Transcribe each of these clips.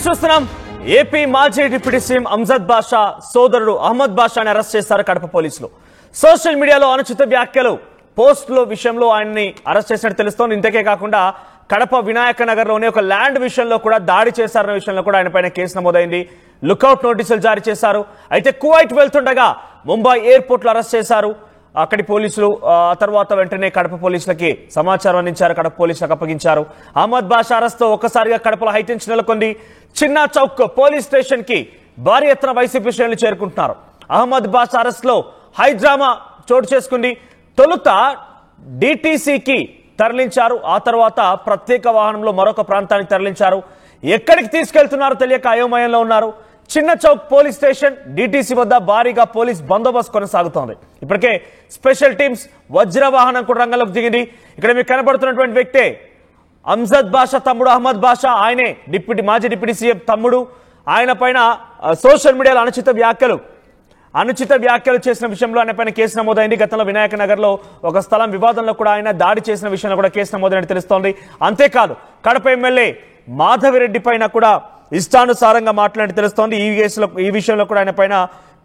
News చూస్తున్నాం. AP మాజీ deputy CM Amjad బాషా సోదరుడు అహ్మద్ బాషాని అరెస్ట్ చేశారు కడప పోలీసులు. సోషల్ మీడియాలో అనుచిత వ్యాఖ్యలు పోస్టుల విషయంలో ఆయన్ని అరెస్ట్ చేసినట్టు తెలుస్తోంది. ఇంతకే కాకుండా కడప వినాయక నగర్ లోనే ఒక ల్యాండ్ విషయంలో కూడా దాడి చేశారన్న విషయంలో కూడా ఆయన పైన కేసు నమోదైంది. లుకౌట్ నోటీసులు జారీ చేశారు. అయితే కువైట్ వెళ్తుండగా ముంబై ఎయిర్పోర్ట్ లో అరెస్ట్ చేశారు అక్కడి పోలీసులు. ఆ తర్వాత వెంటనే కడప పోలీసులకి సమాచారం అందించారు, కడప పోలీసులకు అప్పగించారు. అహ్మద్ బాషా అరెస్ట్ తో ఒక్కసారిగా కడపలో హైటెన్షన్ నెలకొంది. చిన్న చౌక్ పోలీస్ స్టేషన్ కి భారీ ఎత్తున వైసీపీ శ్రేణులు చేరుకుంటున్నారు. అహ్మద్ బాషా అరెస్ట్ లో హై డ్రామా చోటు చేసుకుంది. తొలుత డిటిసికి తరలించారు, ఆ తర్వాత ప్రత్యేక వాహనంలో మరొక ప్రాంతానికి తరలించారు. ఎక్కడికి తీసుకెళ్తున్నారో తెలియక అయోమయంలో ఉన్నారు. చిన్న చౌక్ పోలీస్ స్టేషన్ డిటిసి వద్ద భారీగా పోలీస్ బందోబస్తు కొనసాగుతోంది. ఇప్పటికే స్పెషల్ టీమ్స్ వజ్ర వాహనం కూడా రంగంలోకి దిగింది. ఇక్కడ మీకు కనబడుతున్నటువంటి వ్యక్తే అంజద్ బాషా తమ్ముడు అహ్మద్ బాషా. ఆయనే మాజీ డిప్యూటీ సీఎం తమ్ముడు. ఆయన పైన సోషల్ మీడియాలో అనుచిత వ్యాఖ్యలు చేసిన విషయంలో ఆయన పైన కేసు నమోదైంది. గతంలో వినాయక నగర్ లో ఒక స్థలం వివాదంలో కూడా ఆయన దాడి చేసిన విషయంలో కూడా కేసు నమోదైనట్టు తెలుస్తోంది. అంతేకాదు కడప ఎమ్మెల్యే మాధవిరెడ్డి పైన కూడా ఇష్టానుసారంగా మాట్లాడి తెలుస్తోంది. ఈ విషయంలో కూడా ఆయన పైన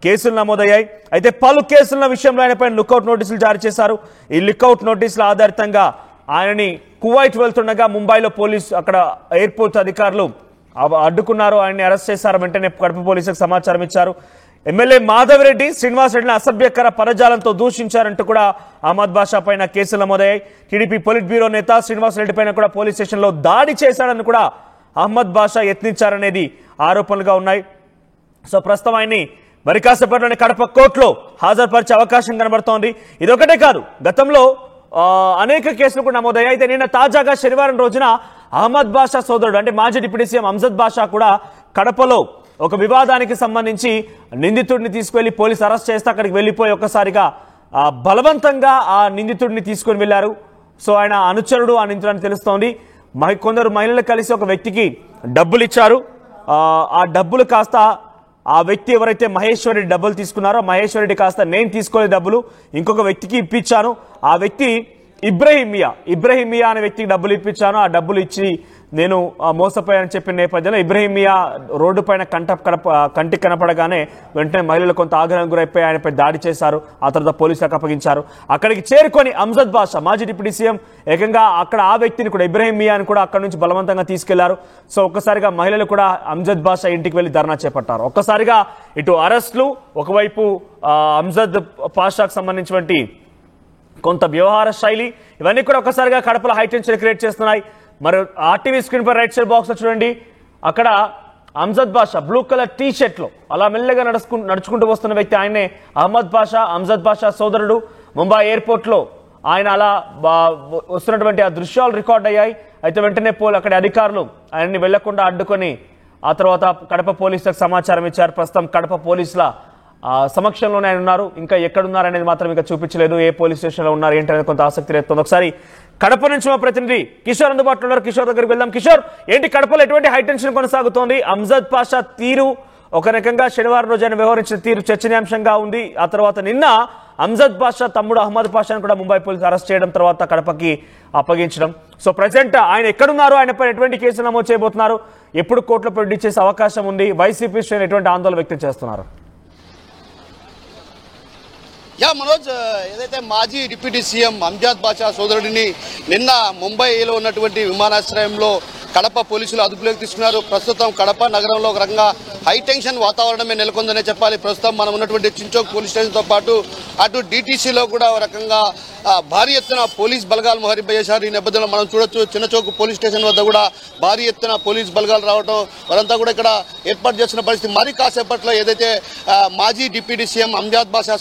కేసులు నమోదయ్యాయి. అయితే పలు కేసుల విషయంలో ఆయన పైన లుకౌట్ నోటీసులు జారీ చేశారు. ఈ లుకౌట్ నోటీసుల ఆధారితంగా ఆయనని కువైట్ వెళ్తుండగా ముంబైలో పోలీసు అక్కడ ఎయిర్పోర్ట్ అధికారులు అడ్డుకున్నారు. ఆయన్ని అరెస్ట్ చేశారు. వెంటనే కడప పోలీసులకు సమాచారం ఇచ్చారు. ఎమ్మెల్యే మాధవిరెడ్డి శ్రీనివాసరెడ్డిని అసభ్యకర పదజాలంతో దూషించారంటూ కూడా అహ్మద్ బాషా పైన కేసులు నమోదయ్యాయి. టీడీపీ పొలిట్ బ్యూరో నేత శ్రీనివాసరెడ్డి పైన కూడా పోలీస్ స్టేషన్ లో దాడి చేశాడని కూడా అహ్మద్ బాషా యత్నించారనేది ఆరోపణలుగా ఉన్నాయి. సో ప్రస్తుతం ఆయన్ని మరి కాసేపట్లోనే కడప కోర్టులో హాజరుపరిచే అవకాశం కనబడుతోంది. ఇదొకటే కాదు, గతంలో అనేక కేసులు కూడా నమోదయ్యాయి. అయితే నిన్న తాజాగా శనివారం రోజున అహ్మద్ బాషా సోదరుడు అంటే మాజీ డిప్యూటీ సీఎం అంజద్ బాషా కూడా కడపలో ఒక వివాదానికి సంబంధించి నిందితుడిని తీసుకువెళ్లి పోలీసు అరెస్ట్ చేస్తే అక్కడికి వెళ్లిపోయి ఒక్కసారిగా బలవంతంగా ఆ నిందితుడిని తీసుకుని వెళ్లారు. సో ఆయన అనుచరుడు ఆ నిందితుడని తెలుస్తోంది. కొందరు మహిళలు కలిసి ఒక వ్యక్తికి డబ్బులు ఇచ్చారు. ఆ డబ్బులు కాస్త ఆ వ్యక్తి ఎవరైతే మహేశ్వరెడ్డి డబ్బులు తీసుకున్నారో మహేశ్వరెడ్డి కాస్త నేను తీసుకోలేదు డబ్బులు, ఇంకొక వ్యక్తికి ఇప్పించాను. ఆ వ్యక్తి ఇబ్రహీం మియా అనే వ్యక్తికి డబ్బులు ఇప్పించాను. ఆ డబ్బులు ఇచ్చి నేను మోసపోయానని చెప్పిన నేపథ్యంలో ఇబ్రహీం మియా రోడ్డు పైన కంటికి కనపడగానే వెంటనే మహిళలు కొంత ఆగ్రహం గురైపోయి ఆయనపై దాడి చేశారు. ఆ తర్వాత పోలీసులకు అప్పగించారు. అక్కడికి చేరుకొని అంజద్ బాషా మాజీ డిప్యూటీ సీఎం ఏకంగా అక్కడ ఆ వ్యక్తిని కూడా ఇబ్రహీం మియాని కూడా అక్కడి నుంచి బలవంతంగా తీసుకెళ్లారు. సో ఒక్కసారిగా మహిళలు కూడా అంజద్ బాషా ఇంటికి వెళ్లి ధర్నా చేపట్టారు. ఒక్కసారిగా ఇటు అరెస్టులు, ఒకవైపు అంజద్ బాషాకు సంబంధించినటువంటి కొంత వ్యవహార శైలి, ఇవన్నీ కూడా ఒక్కసారిగా కడపలో హైటెన్షన్ క్రియేట్ చేస్తున్నాయి. మరి ఆర్టీవీ స్క్రీన్ పై రైట్ సైడ్ బాక్స్ లో చూడండి, అక్కడ అంజద్ బాషా బ్లూ కలర్ టీ షర్ట్ లో అలా మెల్లగా నడుచుకుంటూ వస్తున్న వ్యక్తి ఆయనే అహ్మద్ బాషా, అంజద్ బాషా సోదరుడు. ముంబై ఎయిర్పోర్ట్ లో ఆయన అలా వస్తున్నటువంటి ఆ దృశ్యాలు రికార్డ్ అయ్యాయి. అయితే వెంటనే అక్కడి అధికారులు ఆయన్ని వెళ్లకుండా అడ్డుకొని ఆ తర్వాత కడప పోలీసులకు సమాచారం ఇచ్చారు. ప్రస్తుతం కడప పోలీసుల సమక్షంలోనే ఆయన ఉన్నారు. ఇంకా ఎక్కడున్నారనేది మాత్రం ఇంకా చూపించలేదు. ఏ పోలీస్ స్టేషన్ లో ఉన్నారు ఏంటనేది కొంత ఆసక్తి రేపుతుంది. ఒకసారి కడప నుంచి మా ప్రతినిధి కిషోర్ అందుబాటులో ఉన్నారు. కిషోర్ దగ్గరికి వెళ్దాం. కిషోర్, ఏంటి కడపలో ఎటువంటి హైటెన్షన్ కొనసాగుతోంది? అంజద్ బాషా తీరు ఒక రకంగా శనివారం రోజు ఆయన వ్యవహరించిన తీరు చర్చనీయాంశంగా ఉంది. ఆ తర్వాత నిన్న అంజద్ బాషా తమ్ముడు అహ్మద్ బాషాను కూడా ముంబై పోలీసులు అరెస్ట్ చేయడం, తర్వాత కడపకి అప్పగించడం. సో ప్రజెంట్ ఆయన ఎక్కడున్నారు, ఆయనపై ఎటువంటి కేసులు నమోదు చేయబోతున్నారు, ఎప్పుడు కోర్టులో ప్రొడ్యూస్ చేసే అవకాశం ఉంది, వైసీపీ శ్రేణులు ఎటువంటి ఆందోళన వ్యక్తం చేస్తున్నారు? మనోజ్, ఏదైతే మాజీ డిప్యూటీ సీఎం అంజద్ బాషా సోదరుడిని నిన్న ముంబైలో ఉన్నటువంటి విమానాశ్రయంలో కడప పోలీసులు అదుపులోకి తీసుకున్నారు. ప్రస్తుతం కడప నగరంలో ఒక రకంగా హైటెన్షన్ వాతావరణమే నెలకొందనే చెప్పాలి. ప్రస్తుతం మనం ఉన్నటువంటి చించోక్ పోలీస్ స్టేషన్తో పాటు అటు డిటీసీలో కూడా ఒక రకంగా భారీ ఎత్తున పోలీస్ బలగాలు మోహరింపజేశారు. ఈ నేపథ్యంలో మనం చూడొచ్చు, చిన్నచౌక్ పోలీస్ స్టేషన్ వద్ద కూడా భారీ ఎత్తున పోలీస్ బలగాలు రావడం, వారంతా కూడా ఇక్కడ ఏర్పాటు చేసిన పరిస్థితి. మరి కాసేపట్లో ఏదైతే మాజీ డిప్యూటీ సీఎం అంజద్ బాషా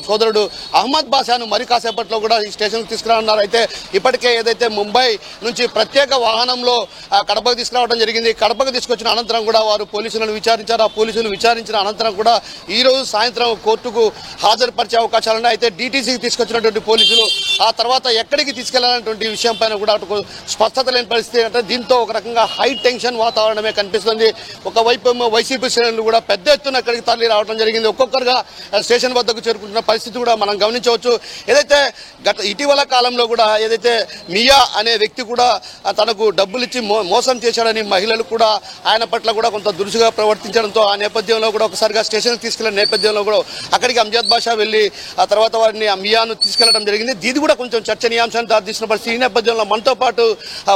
సోదరుడు అహ్మద్ బాషాను మరి కాసేపట్లో కూడా ఈ స్టేషన్కి తీసుకురానున్నారు. అయితే ఇప్పటికే ఏదైతే ముంబై నుంచి ప్రత్యేక వాహనంలో కడపకు తీసుకురావడం జరిగింది. కడపకు తీసుకొచ్చిన అనంతరం కూడా వారు పోలీసులను విచారించారు. ఆ పోలీసులు విచారించిన అనంతరం కూడా ఈ రోజు సాయంత్రం కోర్టుకు హాజరుపరిచే అవకాశాలున్నాయి. అయితే డీటీసీకి తీసుకొచ్చినటువంటి పోలీసులు ఆ తర్వాత ఎక్కడికి తీసుకెళ్లాలనేటువంటి విషయం పైన కూడా స్పష్టత లేని పరిస్థితి. అంటే దీంతో ఒక రకంగా హై టెన్షన్ వాతావరణమే కనిపిస్తుంది. ఒకవైపు వైసీపీ శ్రేణులు కూడా పెద్ద ఎత్తున ఎక్కడికి తరలి రావడం జరిగింది. ఒక్కొక్కరుగా స్టేషన్ వద్దకు చేరుకుంటున్న పరిస్థితి కూడా మనం గమనించవచ్చు. ఏదైతే ఇటీవల కాలంలో కూడా ఏదైతే మియా అనే వ్యక్తి కూడా తనకు డబ్బులు ఇచ్చి మోసం చేశాడని మహిళలు కూడా ఆయన పట్ల కూడా కొంత దురుసుగా ప్రవర్తించడంతో ఆ నేపథ్యంలో కూడా ఒకసారిగా స్టేషన్కి తీసుకెళ్లిన నేపథ్యంలో కూడా అక్కడికి అంజద్ బాషా వెళ్ళి ఆ తర్వాత వారిని మియాను తీసుకెళ్లడం జరిగింది. ఇది కూడా కొంచెం చర్చనీయాంశాన్ని దారితీసిన పరిస్థితి. ఈ నేపథ్యంలో మనతో పాటు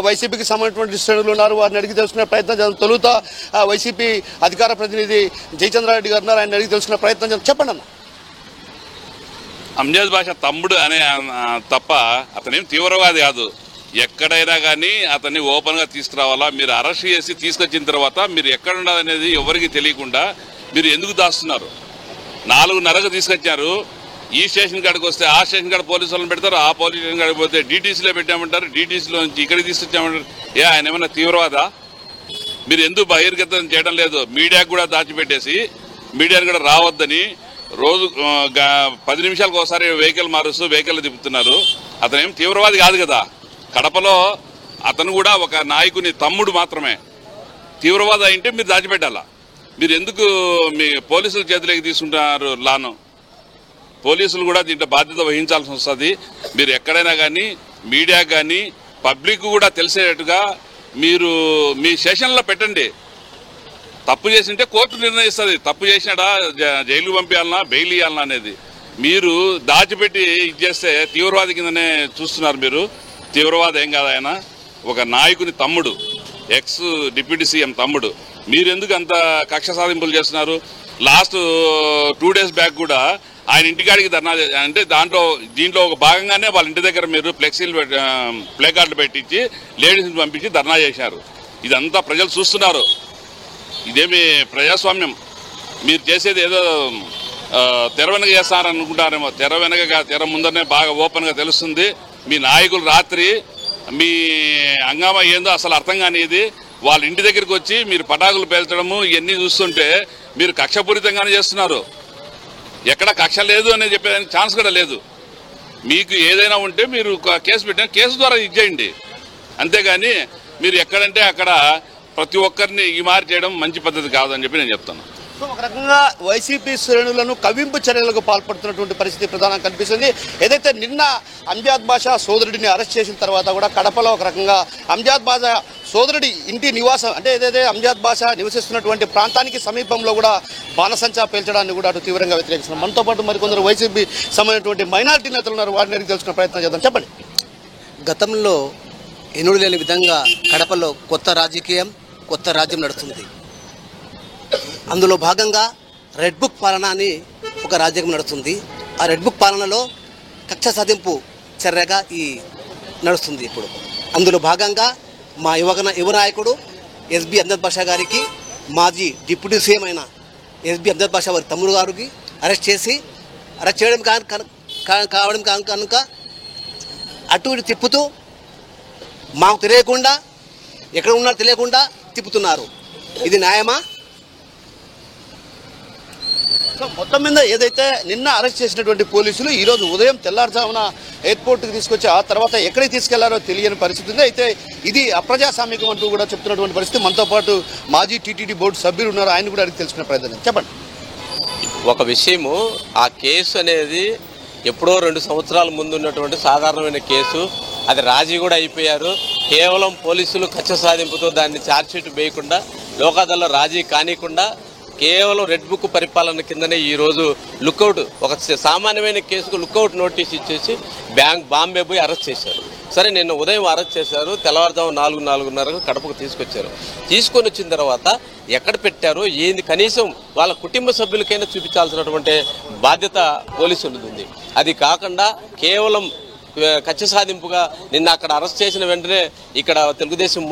వైసీపీకి సంబంధించినటువంటి శ్రేణులు ఉన్నారు. వారిని అడిగి తెలుసుకునే ప్రయత్నం చేద్దాం. తొలుత వైసీపీ అధికార ప్రతినిధి జయచంద్రారెడ్డి గారు ఉన్నారు. ఆయన అడిగి తెలుసుకునే ప్రయత్నం చేద్దాం. చెప్పండి అన్న. అంజద్ బాషా తమ్ముడు అనే తప్ప అతనేం తీవ్రవాది కాదు. ఎక్కడైనా కానీ అతన్ని ఓపెన్గా తీసుకురావాలా. మీరు అరెస్ట్ చేసి తీసుకొచ్చిన తర్వాత మీరు ఎక్కడ ఉండాలనేది ఎవరికి తెలియకుండా మీరు ఎందుకు దాస్తున్నారు? 4:30కు తీసుకొచ్చారు. ఈ స్టేషన్ కాడికి వస్తే ఆ స్టేషన్ కాడ పోలీసు వాళ్ళని పెడతారు, ఆ పోలీస్ స్టేషన్ కాడికి పోతే డీటీసీలో పెట్టామంటారు, డీటీసీలో నుంచి ఇక్కడికి తీసుకొచ్చామంటారు. ఆయన ఏమన్నా తీవ్రవాదా? మీరు ఎందుకు బహిర్గతం చేయడం లేదు? మీడియాకు కూడా దాచిపెట్టేసి మీడియాను కూడా రావద్దని రోజు 10 నిమిషాలకు ఒకసారి వెహికల్ మారుస్తూ వెహికల్ తిప్పుతున్నారు. అతనేం తీవ్రవాది కాదు కదా. కడపలో అతను కూడా ఒక నాయకుని తమ్ముడు మాత్రమే. తీవ్రవాది అయింటే మీరు దాచిపెట్టాలా. మీరు ఎందుకు మీ పోలీసుల చేతిలోకి తీసుకుంటున్నారు లాను? పోలీసులు కూడా దీంట్లో బాధ్యత వహించాల్సి వస్తుంది. మీరు ఎక్కడైనా కానీ మీడియా కానీ పబ్లిక్ కూడా తెలిసేటట్టుగా మీరు మీ సెషన్లో పెట్టండి. తప్పు చేసింటే కోర్టు నిర్ణయిస్తుంది. తప్పు చేసినాడా జైలు పంపించాలన్నా బెయిల్ ఇవ్వాలన్నా అనేది. మీరు దాచిపెట్టి ఇది చేస్తే తీవ్రవాది కిందనే చూస్తున్నారు. మీరు తీవ్రవాది ఏం కాదు. ఆయన ఒక నాయకుని తమ్ముడు, ఎక్స్ డిప్యూటీ సీఎం తమ్ముడు. మీరు ఎందుకు అంత కక్ష సాధింపులు చేస్తున్నారు? లాస్ట్ 2 days బ్యాక్ కూడా ఆయన ఇంటికాడికి ధర్నా అంటే దీంట్లో ఒక భాగంగానే వాళ్ళ ఇంటి దగ్గర మీరు ఫ్లెక్సీలు ప్లే కార్డులు పెట్టించి లేడీస్ని పంపించి ధర్నా చేశారు. ఇదంతా ప్రజలు చూస్తున్నారు. ఇదేమి ప్రజాస్వామ్యం? మీరు చేసేది ఏదో తెర వెనక చేస్తారనుకుంటారేమో. తెర ముందరనే బాగా ఓపెన్గా తెలుస్తుంది. మీ నాయకులు రాత్రి మీ హంగామా ఏందో అసలు అర్థం కానిది. వాళ్ళ ఇంటి దగ్గరికి వచ్చి మీరు పటాకులు పేల్చడము ఇవన్నీ చూస్తుంటే మీరు కక్షపూరితంగానే చేస్తున్నారు. ఎక్కడ కక్ష లేదు అని చెప్పేదానికి ఛాన్స్ కూడా లేదు. మీకు ఏదైనా ఉంటే మీరు కేసు పెట్టిన కేసు ద్వారా ఇచ్చేయండి. అంతేగాని మీరు ఎక్కడంటే అక్కడ ప్రతి ఒక్కరిని ఈ మారి చేయడం మంచి పద్ధతి కాదని చెప్పి నేను చెప్తాను. సో ఒక రకంగా వైసీపీ శ్రేణులను కవింపు చర్యలకు పాల్పడుతున్నటువంటి పరిస్థితి ప్రధానంగా కనిపిస్తుంది. ఏదైతే నిన్న అంజద్ బాషా సోదరుడిని అరెస్ట్ చేసిన తర్వాత కూడా కడపలో ఒక రకంగా అంజద్ బాషా సోదరుడి ఇంటి నివాసం అంటే ఏదైతే అంజద్ బాషా నివసిస్తున్నటువంటి ప్రాంతానికి సమీపంలో కూడా బాణసంచా పేల్చడాన్ని కూడా అటు తీవ్రంగా వ్యతిరేకిస్తున్నారు. మనతో పాటు మరికొందరు వైసీపీ సంబంధించినటువంటి మైనారిటీ నేతలు ఉన్నారు. వారిని అడిగి తెలుసుకునే ప్రయత్నం చేద్దాం. చెప్పండి. గతంలో ఎన్నుడు లేని విధంగా కడపలో కొత్త రాజకీయం, కొత్త రాజ్యం నడుస్తుంది. అందులో భాగంగా రెడ్ బుక్ పాలన అని ఒక రాజ్యం నడుస్తుంది. ఆ రెడ్ బుక్ పాలనలో కక్ష సాధింపు చర్యగా నడుస్తుంది ఇప్పుడు. అందులో భాగంగా మా యువ నాయకుడు ఎస్బి అంజద్ బాషా గారికి మాజీ డిప్యూటీ సీఎం అయిన ఎస్బి అంజద్ బాషా వారి తమ్ముడు గారికి అరెస్ట్ చేయడం కావడం కనుక అటు ఇటు తిప్పుతూ మాకు తెలియకుండా ఎక్కడ ఉన్నారో తెలియకుండా తిప్పుతున్నారు. ఇది న్యాయమా? సో మొత్తం మీద ఏదైతే నిన్న అరెస్ట్ చేసినటువంటి పోలీసులు ఈరోజు ఉదయం తెల్లారుజామున ఎయిర్పోర్ట్కి తీసుకొచ్చి ఆ తర్వాత ఎక్కడికి తీసుకెళ్లారో తెలియని పరిస్థితి ఉంది. అయితే ఇది అప్రజాస్వామికం అంటూ కూడా చెప్తున్నటువంటి పరిస్థితి. మనతో పాటు మాజీ టీటీడీ బోర్డు సభ్యులు ఉన్నారు. ఆయన కూడా అడిగి తెలుసుకునే ప్రయత్నం. చెప్పండి. ఒక విషయము, ఆ కేసు అనేది ఎప్పుడో 2 సంవత్సరాల ముందు ఉన్నటువంటి సాధారణమైన కేసు. అది రాజీ కూడా అయిపోయారు. కేవలం పోలీసులు కక్ష సాధింపుతో దాన్ని ఛార్జ్షీట్ వేయకుండా లోకాదల్లో రాజీ కానికుండా కేవలం రెడ్ బుక్ పరిపాలన కిందనే ఈరోజు లుకౌట్, ఒక సామాన్యమైన కేసుకు లుకౌట్ నోటీస్ ఇచ్చేసి బాంబే పోయి అరెస్ట్ చేశారు. సరే, నిన్న ఉదయం అరెస్ట్ చేశారు. తెల్లవారుజాము 4:30కు కడపకు తీసుకొచ్చారు. తీసుకొని వచ్చిన తర్వాత ఎక్కడ పెట్టారో ఏంది కనీసం వాళ్ళ కుటుంబ సభ్యులకైనా చూపించాల్సినటువంటి బాధ్యత పోలీసులది ఉంది. అది కాకుండా కేవలం కక్ష సాధింపుగా నిన్న అక్కడ అరెస్ట్ చేసిన వెంటనే ఇక్కడ తెలుగుదేశం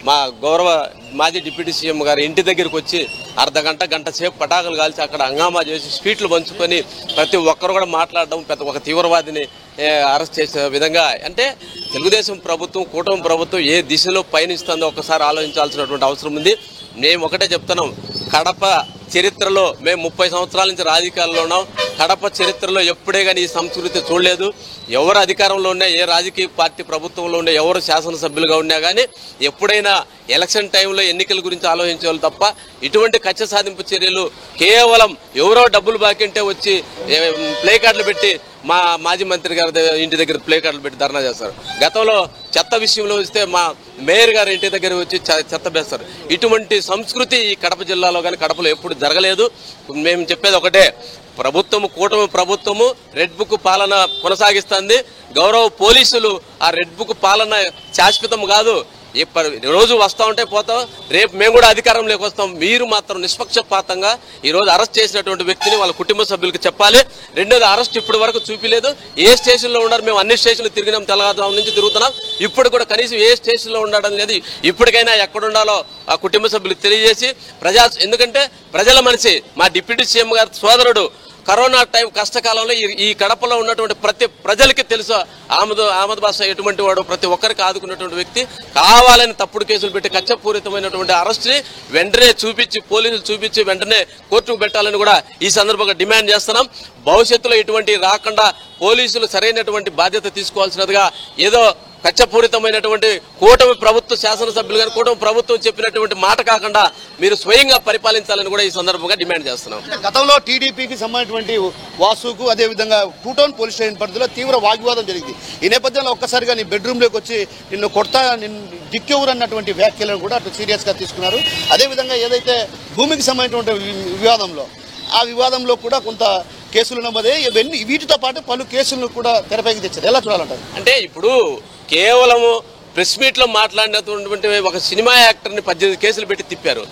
మా గౌరవ మాజీ డిప్యూటీ సీఎం గారి ఇంటి దగ్గరికి వచ్చి గంట సేపు పటాకులు కాల్చి అక్కడ హంగామా చేసి స్వీట్లు పంచుకొని ప్రతి ఒక్కరు కూడా మాట్లాడడం, ఒక తీవ్రవాదిని అరెస్ట్ చేసే విధంగా. అంటే తెలుగుదేశం ప్రభుత్వం, కూటమి ప్రభుత్వం ఏ దిశలో పయనిస్తుందో ఒకసారి ఆలోచించాల్సినటువంటి అవసరం ఉంది. మేము ఒకటే చెప్తున్నాం, కడప చరిత్రలో మేము 30 సంవత్సరాల నుంచి రాజకీయాల్లో ఉన్నాం. కడప చరిత్రలో ఎప్పుడే కానీ ఈ సంస్కృతి చూడలేదు. ఎవరు అధికారంలో ఉన్నా, ఏ రాజకీయ పార్టీ ప్రభుత్వంలో ఉన్నా, ఎవరు శాసనసభ్యులుగా ఉన్నా కానీ ఎప్పుడైనా ఎలక్షన్ టైంలో ఎన్నికల గురించి ఆలోచించేవాళ్ళు తప్ప ఇటువంటి కక్ష సాధింపు చర్యలు కేవలం ఎవరో డబ్బులు బాకీ ఉంటే వచ్చి ప్లే కార్డులు పెట్టి మా మాజీ మంత్రి గారి ఇంటి దగ్గర ప్లే కార్డులు పెట్టి ధర్నా చేస్తారు. గతంలో చెత్త విషయంలో వస్తే మా మేయర్ గారి ఇంటి దగ్గర వచ్చి చెత్త వేస్తారు. ఇటువంటి సంస్కృతి ఈ కడప జిల్లాలో కానీ కడపలో ఎప్పుడు జరగలేదు. మేము చెప్పేది ఒకటే, ప్రభుత్వము, కూటమి ప్రభుత్వము రెడ్ బుక్ పాలన కొనసాగిస్తుంది. గౌరవ పోలీసులు ఆ రెడ్ బుక్ పాలన శాశ్వతం కాదు. రోజు వస్తా ఉంటే పోతాం, రేపు మేము కూడా అధికారంలోకి వస్తాం. మీరు మాత్రం నిష్పక్షపాతంగా ఈ రోజు అరెస్ట్ చేసినటువంటి వ్యక్తిని వాళ్ళ కుటుంబ సభ్యులకు చెప్పాలి. రెండోది, అరెస్ట్ ఇప్పటి వరకు చూపిలేదు. ఏ స్టేషన్ లో ఉన్నారు? మేము అన్ని స్టేషన్లు తిరిగినాం, తెలంగాణ నుంచి తిరుగుతున్నాం. ఇప్పుడు కూడా కనీసం ఏ స్టేషన్ లో ఉండడం లేదు. ఇప్పటికైనా ఎక్కడుండాలో ఆ కుటుంబ సభ్యులకు తెలియజేసి ఎందుకంటే ప్రజల మనిషి, మా డిప్యూటీ సీఎం గారి సోదరుడు, కరోనా టైం కష్టకాలంలో ఈ కడపలో ఉన్నటువంటి ప్రతి ప్రజలకి తెలుసు అహ్మద్ బాషా ఎటువంటి వాడు, ప్రతి ఒక్కరికి ఆదుకున్నటువంటి వ్యక్తి. కావాలని తప్పుడు కేసులు పెట్టి కక్షపూరితమైనటువంటి అరెస్ట్ ని వెంటనే పోలీసులు చూపించి వెంటనే కోర్టుకు పెట్టాలని కూడా ఈ సందర్భంగా డిమాండ్ చేస్తున్నాం. భవిష్యత్తులో ఇటువంటి రాకుండా పోలీసులు సరైనటువంటి బాధ్యత తీసుకోవాల్సినదిగా, ఏదో కక్షపూరితమైనటువంటి కూటమి ప్రభుత్వ శాసనసభ్యులు గారు కూటమి ప్రభుత్వం చెప్పినటువంటి మాట కాకుండా మీరు స్వయంగా పరిపాలించాలని కూడా ఈ సందర్భంగా డిమాండ్ చేస్తున్నాం. గతంలో టీడీపీకి సంబంధించినటువంటి వాసుకు అదేవిధంగా కూటమి పోలీస్ స్టేషన్ పరిధిలో తీవ్ర వాగ్వివాదం జరిగింది. ఈ నేపథ్యంలో ఒక్కసారిగా నీ బెడ్రూమ్ లోకి వచ్చి నిన్ను దిక్కెవరు అన్నటువంటి వ్యాఖ్యలను కూడా అటు సీరియస్ గా తీసుకున్నారు. అదేవిధంగా ఏదైతే భూమికి సంబంధించినటువంటి వివాదంలో, ఆ వివాదంలో కూడా కొంత కేసులు నమోదే. వీటితో పాటు పలు కేసులను కూడా తెరపైకి తెచ్చారు. ఎలా చూడాలంటారు? అంటే ఇప్పుడు కేవలము ప్రెస్ మీట్ లో మాట్లాడినటువంటి ఒక సినిమా యాక్టర్ ని 18 కేసులు పెట్టి తిప్పారు.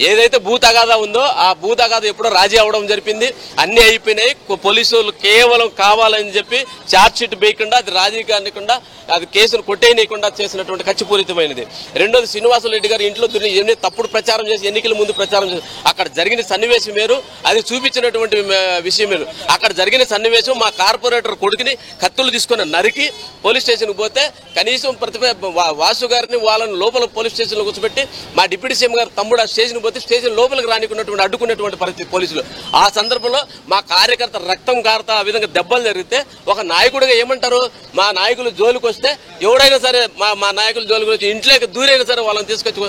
ఏదైతే భూ తగాదా ఉందో ఆ భూ తగాదా ఎప్పుడో రాజీ అవడం జరిపింది. అన్ని అయిపోయినాయి. పోలీసులు కేవలం కావాలని చెప్పి ఛార్జ్ షీట్ వేయకుండా, అది రాజీ కానికుండా, అది కేసును కొట్టేయకుండా చేసినటువంటి ఖచ్చితపూరితమైనది. రెండోది, శ్రీనివాస రెడ్డి గారి ఇంట్లో తప్పుడు ప్రచారం చేసి ఎన్నికల ముందు ప్రచారం చేసి అక్కడ జరిగిన సన్నివేశం వేరు, అది చూపించినటువంటి విషయం వేరు. అక్కడ జరిగిన సన్నివేశం మా కార్పొరేటర్ కొడుకుని కత్తులు తీసుకుని నరికి పోలీస్ స్టేషన్కి పోతే కనీసం వాసు గారిని వాళ్ళని లోపల పోలీస్ స్టేషన్లో కూర్చోబెట్టి మా డిప్యూటీ సీఎం గారు తమ్ముడు ఆ స్టేషన్ పోతే స్టేషన్ లోపలికి రానికున్నటువంటి అడ్డుకున్నటువంటి పరిస్థితి పోలీసులు. ఆ సందర్భంలో మా కార్యకర్త రక్తం కారుతా ఆ విధంగా దెబ్బలు జరిగితే ఒక నాయకుడిగా ఏమంటారు? మా నాయకులు జోలికి వస్తే ఎవడైనా సరే మా నాయకులు జోలికి వచ్చి ఇంట్లోకి దూరైనా సరే వాళ్ళని తీసుకొచ్చి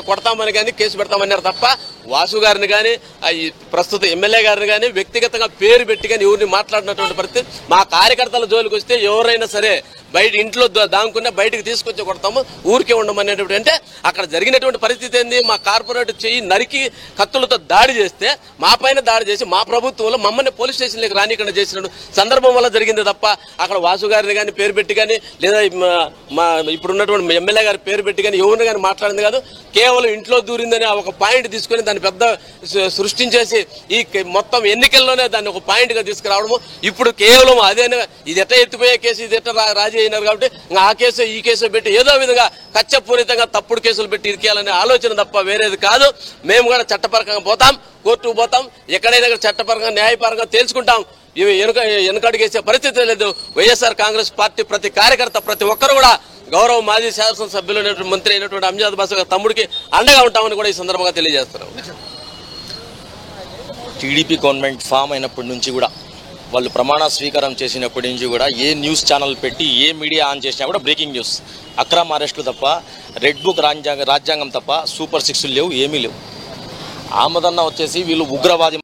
కొడతామని కానీ కేసు పెడతామన్నారు తప్ప వాసు గారిని కానీ ప్రస్తుత ఎమ్మెల్యే గారిని కానీ వ్యక్తిగతంగా పేరు పెట్టి కానీ ఎవరిని మాట్లాడినటువంటి పరిస్థితి. మా కార్యకర్తల జోలికి వస్తే ఎవరైనా సరే బయట ఇంట్లో దాంకున్నా బయటకు తీసుకొచ్చి కొడతాము, ఊరికే ఉండమనేటువంటి. అంటే అక్కడ జరిగినటువంటి పరిస్థితి ఏంది? మా కార్పొరేటర్ చెయ్యి నరికి కత్తులతో దాడి చేస్తే మా పైన దాడి చేసి మా ప్రభుత్వంలో మమ్మల్ని పోలీస్ స్టేషన్లోకి రానికుండా చేసిన సందర్భం వల్ల జరిగింది తప్ప అక్కడ వాసు గారిని కానీ పేరు పెట్టి కానీ లేదా మా ఇప్పుడున్నటువంటి ఎమ్మెల్యే గారి పేరు పెట్టి కానీ ఎవరిని కానీ మాట్లాడింది కాదు. కేవలం ఇంట్లో దూరిందని ఒక పాయింట్ తీసుకొని దాన్ని పెద్ద సృష్టించేసి ఈ మొత్తం ఎన్నికల్లోనే దాన్ని ఒక పాయింట్ గా తీసుకురావడము. ఇప్పుడు కేవలం అదేనా, ఇది ఎట్ట ఎత్తిపోయే కేసు, ఇది ఎట్ట రాజీ అయినారు కాబట్టి ఆ కేసు ఈ కేసు పెట్టి ఏదో విధంగా కచ్చపూరితంగా తప్పుడు కేసులు పెట్టి ఇరికేయాలనే ఆలోచన తప్ప వేరేది కాదు. మేము కూడా చట్టపరంగా పోతాం, కోర్టుకు పోతాం, ఎక్కడైనా చట్టపరంగా న్యాయపరంగా తేల్చుకుంటాం. ఇవి వెనుకడుగేసే పరిస్థితి లేదు. వైఎస్ఆర్ కాంగ్రెస్ పార్టీ ప్రతి కార్యకర్త ప్రతి ఒక్కరు కూడా గౌరవ మాజీ శాసనసభ్యులు మంత్రి అయినటువంటి అమ్జద్ బాషా తమ్ముడికి అండగా ఉంటామని కూడా ఈ సందర్భంగా తెలియజేస్తున్నాం. టీడీపీ గవర్నమెంట్ ఫామ్ అయినప్పటి నుంచి కూడా వాళ్ళు ప్రమాణ స్వీకారం చేసినప్పటి నుంచి కూడా ఏ న్యూస్ ఛానల్ పెట్టి ఏ మీడియా ఆన్ చేసినా కూడా బ్రేకింగ్ న్యూస్, అక్రమ అరెస్టులు తప్ప, రెడ్ బుక్ రాజ్యాంగం తప్ప సూపర్ 6 లేవు, ఏమీ లేవు. ఆమదన్న వచ్చేసి వీళ్ళు ఉగ్రవాది